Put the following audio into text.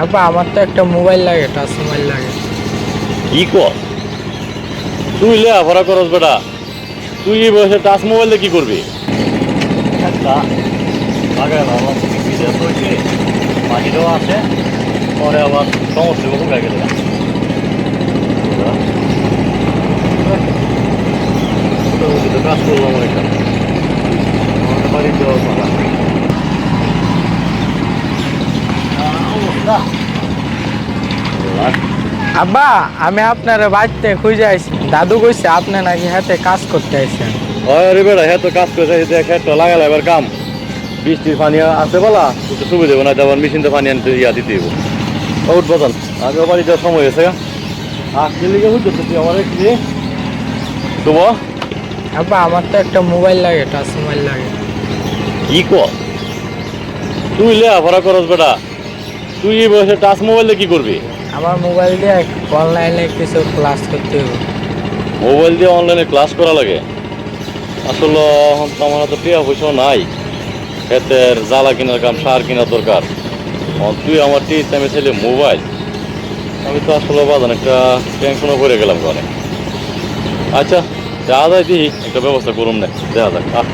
আব্বা আমার তো একটা মোবাইল লাগে, টাচ মোবাইল লাগে। কি কর তুই লেখাপড়া করস বেটা? তুই এই বয়সে টাচ মোবাইল দিয়ে কি করবি? একটা লাগাই ভাবলাম বিদেশ হয়েছে, পানিটাও আছে, পরে আবার সমস্যা বহু গায়ে গেলে কাজ করলাম অনেকটা আমাদের বাড়ির যাওয়ার পালা অবস্থা। আব্বা আমি আপনার বাড়িতে খুঁজে আইছি, দাদু কইছে আপনি নাকি হাতে কাজ করতে আইছেন। আরে বেটা হ্যাঁ তো কাজ করে খেটটা লাগালে এবার কাম বৃষ্টির পানি আসতে বলা একটু সুবিধা দেবো না, আবার মেশিনতে পানি আনতে দিতে দেবো। উঠ বদল আমি বাড়ি যাওয়ার সময় হয়েছে লিগে বুঝছো তুই আমার কি শুভ? আব্বা আমার তো একটা মোবাইল লাগে, টাচ মোবাইল লাগে। কি কর তুই লেখাপড়া করস বেটা? তুই এই বয়সে টাচ মোবাইল দিয়ে কি করবি? আমার মোবাইল দিয়ে অনলাইনে কিছু ক্লাস করতে হবে। মোবাইল দিয়ে অনলাইনে ক্লাস করা লাগে? আসলে আমার তো টিয়া পয়সা নাই, ক্ষেতের জ্বালা কেনার কাম, সার কেনার দরকার। তুই আমার টিচ আমি ছেলে মোবাইল, আমি তো আসলে বাজান একটা টেনশনও করে গেলাম ঘরে। আচ্ছা যা যায় দিই একটা ব্যবস্থা করুন না, দেখা যাক।